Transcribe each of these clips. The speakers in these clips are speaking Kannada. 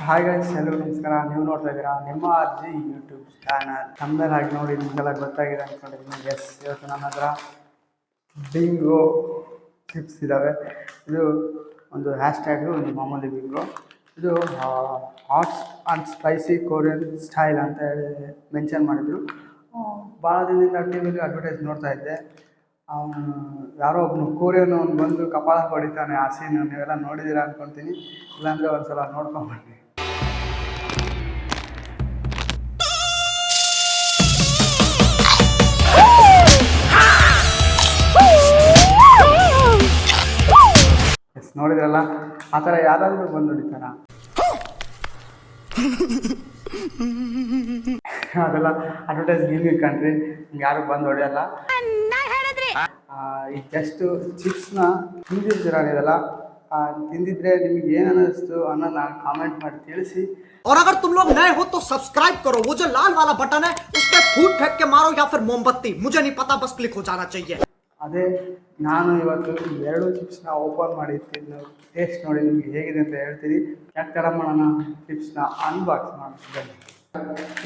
ಹಾಯ್ ಗೈಸ್, ಎಲ್ಲರಿಗೂ ನಮಸ್ಕಾರ. ನೀವು ನೋಡ್ತಾ ಇದ್ದೀರಾ ನಿಮ್ಮ ಅಜ್ಜಿ ಯೂಟ್ಯೂಬ್ ಚಾನಲ್. ನಮ್ಮಲ್ಲಿ ಹಾಗೆ ನೋಡಿ ನಿಮಗೆಲ್ಲ ಗೊತ್ತಾಗಿದೆ ಅಂದ್ಕೊಂಡಿದ್ದೀನಿ. ಎಸ್, ಇವತ್ತು ನನ್ನ ಹತ್ರ ಬಿಂಗೋ ಚಿಪ್ಸ್ ಇದ್ದಾವೆ. ಇದು ಒಂದು ಹ್ಯಾಶ್ಟ್ಯಾಗು, ಒಂದು ಮಾಮೂಲಿ ಬಿಂಗೋ. ಇದು hot and spicy Korean style ಅಂತ ಹೇಳಿ ಮೆನ್ಷನ್ ಮಾಡಿದರು. ಭಾಳ ದಿನದಿಂದ ಟಿ ವಿಲಿ ಅಡ್ವರ್ಟೈಸ್ ನೋಡ್ತಾ ಇದ್ದೆ. ಅವನು ಯಾರೋ ಒಬ್ಬನು ಕೊರಿಯನ್ ಅವ್ನು ಬಂದು ಕಪಾಳ ಹೊಡಿತಾನೆ. ಆ ಸೀನ್ ನೀವೆಲ್ಲ ನೋಡಿದ್ದೀರಾ ಅಂದ್ಕೊತೀನಿ. ಇಲ್ಲಾಂದರೆ ಒಂದು ಸಲ ನೋಡ್ಕೊಂಬನ್ನಿ. ಎಸ್, ನೋಡಿದ್ರಲ್ಲ, ಆ ಥರ ಯಾರಾದರೂ ಬಂದು ಹೊಡಿತಾರ? ಅದೆಲ್ಲ ಅಡ್ವರ್ಟೈಸ್ ಗೇಮಿಂಗ್ ಕಂಟ್ರಿ, ಯಾರು ಬಂದು ಹೊಡೆಯಲ್ಲ. ಈ ಜಸ್ಟ್ ಚಿಪ್ಸ್ನ ತಿಂದಿರ್ತೀರ ನೀವೆಲ್ಲ. ತಿಂದಿದ್ರೆ ನಿಮ್ಗೆ ಏನು ಅನ್ನಿಸ್ತು ಅನ್ನೋದನ್ನ ಕಾಮೆಂಟ್ ಮಾಡಿ ತಿಳಿಸಿ. और अगर तुम लोग नए हो तो सब्सक्राइब करो, वो जो लाल वाला बटन है उस पर फूट फेंक के मारो या फिर मोमबत्ती, मुझे नहीं पता, बस क्लिक हो जाना चाहिए. ಅದೇ ನಾನು ಇವತ್ತು ಎರಡು ಚಿಪ್ಸ್ನ ಓಪನ್ ಮಾಡಿ ತಿಂದು ಟೇಸ್ಟ್ ನೋಡಿ ನಿಮಗೆ ಹೇಗಿದೆ ಅಂತ ಹೇಳ್ತೀನಿ. ಯಾಕೆ ತಡ ಮಾಡೋಣ, ಚಿಪ್ಸ್ನ ಅನ್ಬಾಕ್ಸ್ ಮಾಡ್ತಿದ್ದೇನೆ.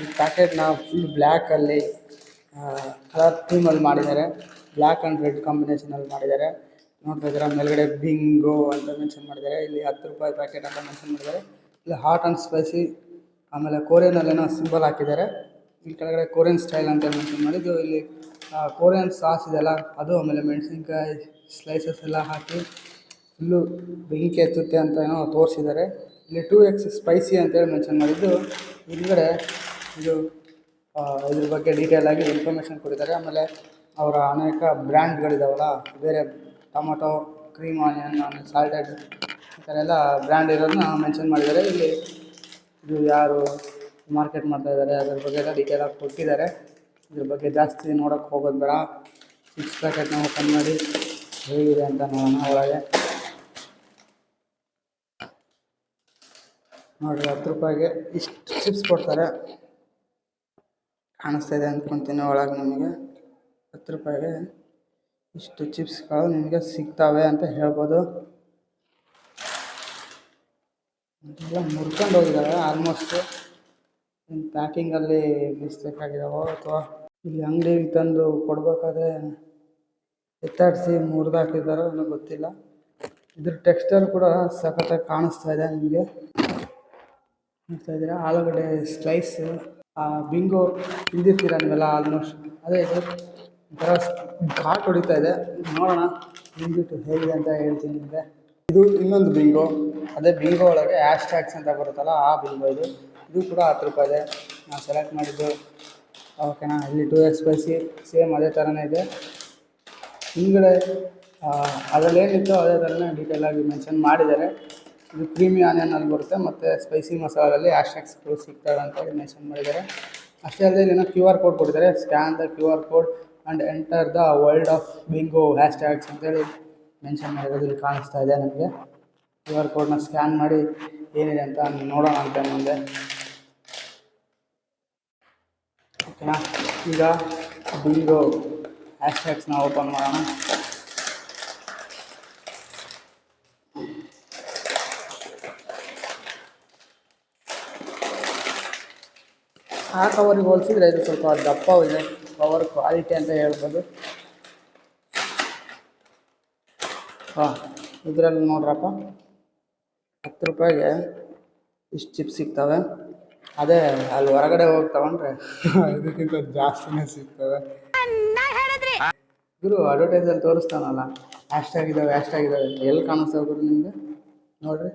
ಈ ಪ್ಯಾಕೆಟ್ನ ಫುಲ್ ಬ್ಲ್ಯಾಕಲ್ಲಿ ಕಲರ್ ಥೀಮಲ್ಲಿ ಮಾಡಿದ್ದಾರೆ. ಬ್ಲ್ಯಾಕ್ ಆ್ಯಂಡ್ ರೆಡ್ ಕಾಂಬಿನೇಷನಲ್ಲಿ ಮಾಡಿದ್ದಾರೆ. ನೋಡ್ತಾ ಇದ್ದೀರಾ, ಮೇಲ್ಗಡೆ ಬಿಂಗೋ ಅಂತ ಮೆನ್ಷನ್ ಮಾಡಿದ್ದಾರೆ. ಇಲ್ಲಿ 10 ರೂಪಾಯಿ ಪ್ಯಾಕೆಟ್ ಅಂತ ಮೆನ್ಷನ್ ಮಾಡಿದ್ದಾರೆ. ಇಲ್ಲಿ ಹಾಟ್ ಆ್ಯಂಡ್ ಸ್ಪೈಸಿ, ಆಮೇಲೆ ಕೊರಿಯನಲ್ಲೇನೋ ಸಿಂಬಲ್ ಹಾಕಿದ್ದಾರೆ. ಇಲ್ಲಿ ಕೆಳಗಡೆ ಕೊರಿಯನ್ ಸ್ಟೈಲ್ ಅಂತ ಮೆನ್ಷನ್ ಮಾಡಿದ್ದು. ಇಲ್ಲಿ ಕೊರಿಯನ್ ಸಾಸ್ ಇದೆಲ್ಲ ಅದು, ಆಮೇಲೆ ಮೆಣಸಿನ್ಕಾಯಿ ಸ್ಲೈಸಸ್ ಎಲ್ಲ ಹಾಕಿ ಫುಲ್ಲು ಬೆಂಕಿ ಎತ್ತುತ್ತೆ ಅಂತ ಏನೋ ತೋರಿಸಿದ್ದಾರೆ. ಇಲ್ಲಿ 2x ಸ್ಪೈಸಿ ಅಂತೇಳಿ ಮೆನ್ಷನ್ ಮಾಡಿದ್ದು. ಹಿಂದ್ಗಡೆ ಇದು ಇದ್ರ ಬಗ್ಗೆ ಡೀಟೇಲಾಗಿ ಇನ್ಫಾರ್ಮೇಷನ್ ಕೊಟ್ಟಿದ್ದಾರೆ. ಆಮೇಲೆ ಅವರ ಅನೇಕ ಬ್ರ್ಯಾಂಡ್ಗಳಿದಾವಲ್ಲ, ಬೇರೆ ಟೊಮೊಟೊ, ಕ್ರೀಮ್ ಆನಿಯನ್, ಆಮೇಲೆ ಸಾಲ್ಟೆಡ್, ಈ ಥರ ಎಲ್ಲ ಬ್ರ್ಯಾಂಡ್ ಇರೋದನ್ನ ಮೆನ್ಷನ್ ಮಾಡಿದ್ದಾರೆ. ಇಲ್ಲಿ ಇದು ಯಾರು ಮಾರ್ಕೆಟ್ ಮಾಡ್ತಾಯಿದ್ದಾರೆ ಅದ್ರ ಬಗ್ಗೆ ಎಲ್ಲ ಡೀಟೇಲಾಗಿ ಕೊಟ್ಟಿದ್ದಾರೆ. ಇದ್ರ ಬಗ್ಗೆ ಜಾಸ್ತಿ ನೋಡೋಕ್ಕೆ ಹೋಗೋದು ಬೇಡ. ಚಿಪ್ಸ್ ಪ್ಯಾಕೆಟ್ನ ಓಪನ್ ಮಾಡಿ ಹೇಗಿದೆ ಅಂತ ನೋಡೋಣ. ಒಳಗೆ ನೋಡಿರಿ, 10 ರೂಪಾಯಿಗೆ ಇಷ್ಟು ಚಿಪ್ಸ್ ಕೊಡ್ತಾರೆ. ಕಾಣಿಸ್ತಾ ಇದೆ ಅಂದ್ಕೊತೀನಿ. ಒಳಗೆ ನಿಮಗೆ 10 ರೂಪಾಯಿಗೆ ಇಷ್ಟು ಚಿಪ್ಸ್ಗಳು ನಿಮಗೆ ಸಿಗ್ತವೆ ಅಂತ ಹೇಳ್ಬೋದು. ಎಲ್ಲ ಮುರ್ಕೊಂಡು ಹೋಗಿದ್ದಾವೆ ಆಲ್ಮೋಸ್ಟು. ಇನ್ನು ಪ್ಯಾಕಿಂಗಲ್ಲಿ ಮಿಸ್ಟೇಕ್ ಆಗಿದಾವೋ ಅಥವಾ ಇಲ್ಲಿ ಅಂಗಡಿಗೆ ತಂದು ಕೊಡಬೇಕಾದ್ರೆ ಎತ್ತಾಡಿಸಿ ಮುರಿದಾಕಿದ್ದಾರೋ ಏನೋ ಗೊತ್ತಿಲ್ಲ. ಇದ್ರ ಟೆಕ್ಸ್ಚರ್ ಕೂಡ ಸಖತ್ತಾಗಿ ಕಾಣಿಸ್ತಾ ಇದೆ ನಿಮಗೆ. ನೋಡ್ತಾ ಇದ್ದೀರಾ, ಆಲೂಗಡ್ಡೆ ಸ್ಲೈಸು. ಬಿಂಗೋ ತಿಂದಿರ್ತೀರ ನೀವೆಲ್ಲ ಆಲ್ಮೋಸ್ಟ್. ಅದೇ ಇದು ಒಂಥರ ಘಾಟ್ ಹೊಡಿತಾ ಇದೆ. ನೋಡೋಣ ತಿಂದ್ಬಿಟ್ಟು ಹೇಗಿದೆ ಅಂತ ಹೇಳ್ತೀನಿ ನಿಮಗೆ. ಇದು ಇನ್ನೊಂದು ಬಿಂಗೋ. ಅದೇ ಬಿಂಗೋ ಒಳಗೆ ಹ್ಯಾಶ್ಟ್ಯಾಗ್ಸ್ ಅಂತ ಬರುತ್ತಲ್ಲ, ಆ ಬಿಂಗೋ ಇದು. ಇದು ಕೂಡ 10 ರೂಪಾಯಿ ಇದೆ. ನಾನು ಸೆಲೆಕ್ಟ್ ಮಾಡಿದ್ದು ಓಕೆನಾ. ಇಲ್ಲಿ 2x ಸ್ಪೈಸಿ ಸೇಮ್ ಅದೇ ಥರನೇ ಇದೆ. ಹಿಂದ್ಗಡೆ ಅದರಲ್ಲೇನಿತ್ತು ಅದೇ ಥರನೇ ಡೀಟೇಲಾಗಿ ಮೆನ್ಷನ್ ಮಾಡಿದ್ದಾರೆ. ಇದು ಕ್ರೀಮಿ ಆನಿಯನ್ನಲ್ಲಿ ಬರುತ್ತೆ, ಮತ್ತು ಸ್ಪೈಸಿ ಮಸಾಲಲ್ಲಿ ಹ್ಯಾಶ್ಟ್ಯಾಗ್ಸ್ಗಳು ಸಿಗ್ತವೆ ಅಂತೇಳಿ ಮೆನ್ಷನ್ ಮಾಡಿದ್ದಾರೆ. ಅಷ್ಟೇ ಅಲ್ಲದೆ ಇಲ್ಲಿನ QR ಕೋಡ್ ಕೊಟ್ಟಿದ್ದಾರೆ. Scan the QR code and enter the world of bingo ಹ್ಯಾಶ್ಟ್ಯಾಗ್ಸ್ ಅಂತೇಳಿ ಮೆನ್ಷನ್ ಮಾಡಿರೋದು ಇಲ್ಲಿ ಕಾಣಿಸ್ತಾ ಇದೆ ನನಗೆ. QR ಕೋಡ್ನ ಸ್ಕ್ಯಾನ್ ಮಾಡಿ ಏನಿದೆ ಅಂತ ನೋಡೋಣ ಅಂತ ಮುಂದೆ. ಓಕೆನಾ. ಈಗ ಬಿಂಗೋ ಹ್ಯಾಶ್ಟ್ಯಾಗ್ಸ್ನ ಓಪನ್ ಮಾಡೋಣ. ಆ ಕವರಿಗೆ ಹೋಲಿಸಿದ್ರೆ ಇದು ಸ್ವಲ್ಪ ದಪ್ಪ ಇದೆ. ಕವರ್ ಕ್ವಾಲಿಟಿ ಅಂತ ಹೇಳ್ಬೋದು. ಇದರಲ್ಲಿ ನೋಡ್ರಪ್ಪ, 10 ರೂಪಾಯಿಗೆ ಇಷ್ಟು ಚಿಪ್ಸ್ ಸಿಗ್ತವೆ. ಅದೇ ಅಲ್ಲಿ ಹೊರಗಡೆ ಹೋಗಿ ತಗೊಂಡ್ರೆ ಇದಕ್ಕಿಂತ ಜಾಸ್ತಿನೇ ಸಿಗ್ತವೆ. ಗುರು ಅಡ್ವರ್ಟೈಸಲ್ಲಿ ತೋರಿಸ್ತಾನಲ್ಲ, ಹ್ಯಾಶ್ಟ್ಯಾಗ್ ಇದ್ದಾವೆ ಎಲ್ಲಿ ಕಾಣಿಸ್ತವೆ ಗುರು ನಿಮಗೆ? ನೋಡ್ರಿ,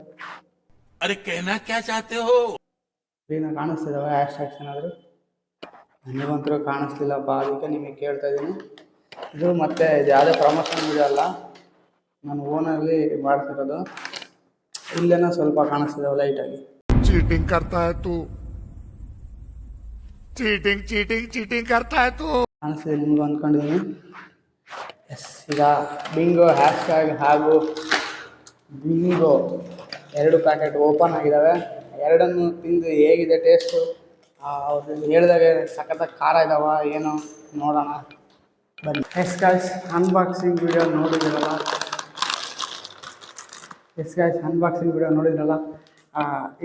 ಅರೆ कहना क्या चाहते हो? ಕ್ಲೀನಾಗಿ ಕಾಣಿಸ್ತಿದ್ದಾವೆ ಹ್ಯಾಶ್ಟ್ಯಾಗ್ಸ್ ಏನಾದರೂ? ನನಗಂತೂ ಕಾಣಿಸ್ಲಿಲ್ಲಪ್ಪ, ಅದಕ್ಕೆ ನಿಮಗೆ ಕೇಳ್ತಾ ಇದ್ದೀನಿ. ಇದು ಮತ್ತು ಇದು ಯಾವುದೇ ಪ್ರಮೋಷನ್ ವಿಡಿಯೋ ಅಲ್ಲ, ನಾನು ಓನಲ್ಲಿ ಮಾಡ್ತಿರೋದು. ಇಲ್ಲೇನೋ ಸ್ವಲ್ಪ ಕಾಣಿಸ್ತಿದ್ದಾವೆ ಲೈಟಾಗಿ. चीटिंग करता है तू, चीटिंग करता है तू. ಕಾಣಿಸ್ತಿದೆ ನಿಮಗೂ ಅಂದ್ಕೊಂಡಿದ್ದೀನಿ. ಎಸ್, ಈಗ ಬಿಂಗೋ ಹ್ಯಾಶ್ಟ್ಯಾಗ್ ಹಾಗೂ ಬಿಂಗೋ 2 ಪ್ಯಾಕೆಟ್ ಓಪನ್ ಆಗಿದ್ದಾವೆ. ಎರಡನ್ನು ತಿಂದು ಹೇಗಿದೆ ಟೇಸ್ಟು, ಅವ್ರು ಹೇಳಿದಾಗೆ ಸಖತ್ತಾಗಿ ಖಾರ ಇದ್ದಾವ ಏನೋ ನೋಡೋಣ ಬನ್ನಿ. ಎಸ್ ಗಾಯ್ಸ್, ಅನ್ಬಾಕ್ಸಿಂಗ್ ವಿಡಿಯೋ ನೋಡಿದ್ದೀರಲ್ಲ.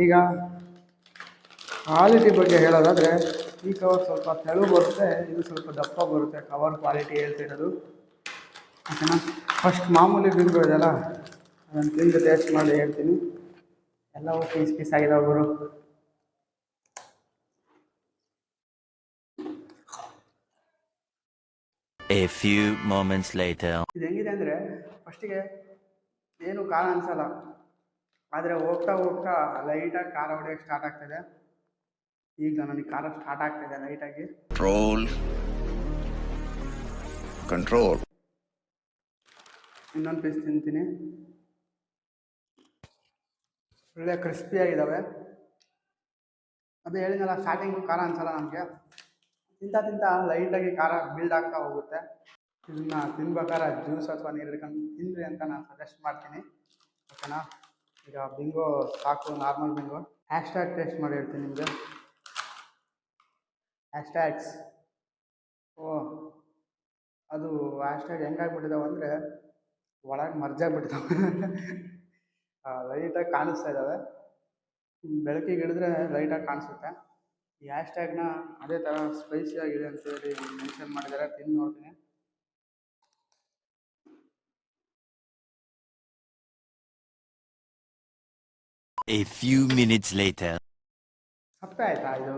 ಈಗ ಕ್ವಾಲಿಟಿ ಬಗ್ಗೆ ಹೇಳೋದಾದರೆ ಈ ಕವರ್ ಸ್ವಲ್ಪ ತೆಳು ಬರುತ್ತೆ, ಇದು ಸ್ವಲ್ಪ ದಪ್ಪ ಬರುತ್ತೆ. ಕವರ್ ಕ್ವಾಲಿಟಿ ಹೇಳ್ತಿರೋದು ಓಕೆನಾ. ಫಸ್ಟ್ ಮಾಮೂಲಿ ಬಿಂಗೋ ಇದೆಯಲ್ಲ ಅದನ್ನು ತಿಂದು ಟೇಸ್ಟ್ ಮಾಡಿ ಹೇಳ್ತೀನಿ. ಎಲ್ಲವೂ ಪೀಸ್ ಪೀಸ್ ಆಗಿದಾವೆ ಗುರು. A few moments later. ಇದು ಹೆಂಗಿದೆ ಅಂದರೆ ಫಸ್ಟಿಗೆ ಏನು ಖಾರ ಅನಿಸಲ್ಲ, ಆದರೆ ಹೋಗ್ತಾ ಹೋಗ್ತಾ ಲೈಟಾಗಿ ಖಾರ ಹೊಡೆಯೋಕ್ಕೆ ಸ್ಟಾರ್ಟ್ ಆಗ್ತದೆ. ಈಗ ನನಗೆ ಖಾರ ಸ್ಟಾರ್ಟ್ ಆಗ್ತಿದೆ ಲೈಟಾಗಿ. कंट्रोल ಇನ್ನೊಂದು ಪೀಸ್ ತಿಂತೀನಿ. ಒಳ್ಳೆ ಕ್ರಿಸ್ಪಿಯಾಗಿದ್ದಾವೆ. ಅದೇ ಹೇಳಿದ್ನಲ್ಲ ಸ್ಟಾರ್ಟಿಂಗು ಖಾರ ಅನಿಸಲ್ಲ ನಮಗೆ, ತಿಂತಾ ಲೈಟಾಗಿ ಖಾರ ಬಿಲ್ಡ್ ಆಗ್ತಾ ಹೋಗುತ್ತೆ. ಇದನ್ನ ತಿನ್ಬೇಕಾದ್ರೆ ಜ್ಯೂಸ್ ಅಥವಾ ನೀರು ಹಿಡ್ಕೊಂಡು ತಿನ್ನಿರಿ ಅಂತ ನಾನು ಸಜೆಸ್ಟ್ ಮಾಡ್ತೀನಿ ಓಕೆನಾ. ಈಗ ಬಿಂಗೋ ಸಾಕು, ನಾರ್ಮಲ್ ಬಿಂಗೋ. ಹ್ಯಾಶ್ಟ್ಯಾಗ್ ಟೇಸ್ಟ್ ಮಾಡಿ ಹೇಳ್ತೀನಿ ನಿಮಗೆ. ಹ್ಯಾಶ್ಟ್ಯಾಗ್ಸ್ ಅದು ಹ್ಯಾಶ್ಟ್ಯಾಗ್ ಹೆಂಗಾಗ್ಬಿಟ್ಟಿದ್ದಾವೆ ಅಂದರೆ ಒಳಗೆ ಮರ್ಜಾಗ್ಬಿಟ್ಟಿದ್ದಾವೆ. ಲೈಟಾಗಿ ಕಾಣಿಸ್ತಾ ಇದ್ದಾವೆ, ಬೆಳಕಿಗೆ ಹಿಡಿದ್ರೆ ಲೈಟಾಗಿ ಕಾಣಿಸುತ್ತೆ. ಈ ಹ್ಯಾಶ್ಟ್ಯಾಗ್ನ ಅದೇ ಥರ ಸ್ಪೈಸಿಯಾಗಿದೆ ಅಂತೇಳಿ ಮೆನ್ಷನ್ ಮಾಡಿದ್ದಾರೆ. ತಿಂದು ನೋಡ್ತೀನಿ. A few minutes later. ಸಪ್ಪೆ ಆಯ್ತಾ ಇದು?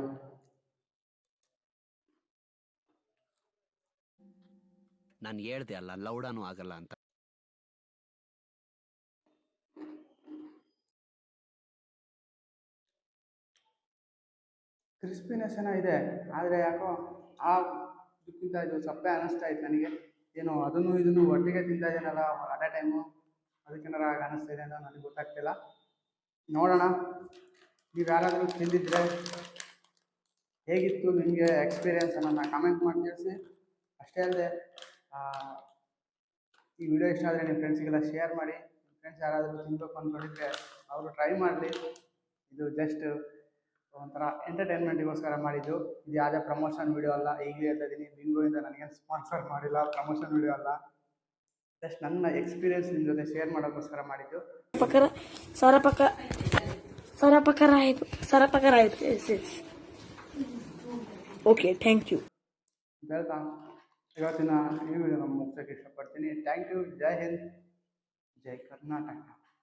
ನಾನು ಹೇಳ್ದೆ ಅಲ್ಲ ಲೌಡಾನು ಆಗಲ್ಲ ಅಂತ. ಕ್ರಿಸ್ಪಿನೆಸ್ ಏನೋ ಇದೆ, ಆದರೆ ಯಾಕೋ ಆ ಇದಕ್ಕಿಂತ ಇದು ಸಪ್ಪೆ ಅನ್ನಿಸ್ತಾ ಇತ್ತು ನನಗೆ. ಏನು ಅದನ್ನು ಇದನ್ನು ಒಟ್ಟಿಗೆ ತಿಂತಾ ಇದ್ದೀನಲ್ಲ ಅದೇ ಟೈಮು, ಅದಕ್ಕೇನಾರ ಆಗ ಅನ್ನಿಸ್ತಾ ಇದೆ ಅಂತ ನನಗೆ ಗೊತ್ತಾಗ್ತಿಲ್ಲ. ನೋಡೋಣ, ನೀವು ಯಾರಾದರೂ ತಿಂದಿದ್ರೆ ಹೇಗಿತ್ತು ನಿಮಗೆ ಎಕ್ಸ್ಪೀರಿಯೆನ್ಸ್ ಅನ್ನೋದನ್ನ ಕಾಮೆಂಟ್ ಮಾಡಿ ತಿಳಿಸಿ. ಅಷ್ಟೇ ಅಲ್ಲದೆ ಈ ವಿಡಿಯೋ ಇಷ್ಟ ಆದರೆ ನಿಮ್ಮ ಫ್ರೆಂಡ್ಸಿಗೆಲ್ಲ ಶೇರ್ ಮಾಡಿ. ನಿಮ್ಮ ಫ್ರೆಂಡ್ಸ್ ಯಾರಾದರೂ ತಿನ್ನಬೇಕು ಅಂದ್ಕೊಂಡಿದ್ರೆ ಅವರು ಟ್ರೈ ಮಾಡಲಿ. ಇದು ಜಸ್ಟ್ ಒಂಥರ ಎಂಟರ್ಟೈನ್ಮೆಂಟಿಗೋಸ್ಕರ ಮಾಡಿದ್ದು. ಇದು ಯಾವುದೇ ಪ್ರಮೋಷನ್ ವಿಡಿಯೋ ಅಲ್ಲ. ಈಗಲೇ ಹೇಳ್ತಾ ಇದ್ದೀನಿ, ಬಿಂಗೋಯಿಂದ ನನಗೇನು ಸ್ಪಾನ್ಸರ್ ಮಾಡಿಲ್ಲ, ಪ್ರಮೋಷನ್ ವಿಡಿಯೋ ಅಲ್ಲ. ಜಸ್ಟ್ ನನ್ನ ಎಕ್ಸ್ಪೀರಿಯೆನ್ಸ್ ನಿಮ್ಮ ಜೊತೆ ಶೇರ್ ಮಾಡೋಕ್ಕೋಸ್ಕರ ಮಾಡಿದ್ದು. Okay, thank you. ಹೇಳ್ತಾ ಇವತ್ತಿನ ಈ ವಿಡಿಯೋನ ಮುಗಿಸೋಕ್ಕೆ ಇಷ್ಟಪಡ್ತೀನಿ. Thank you. ಜೈ ಹಿಂದ್, ಜೈ ಕರ್ನಾಟಕ.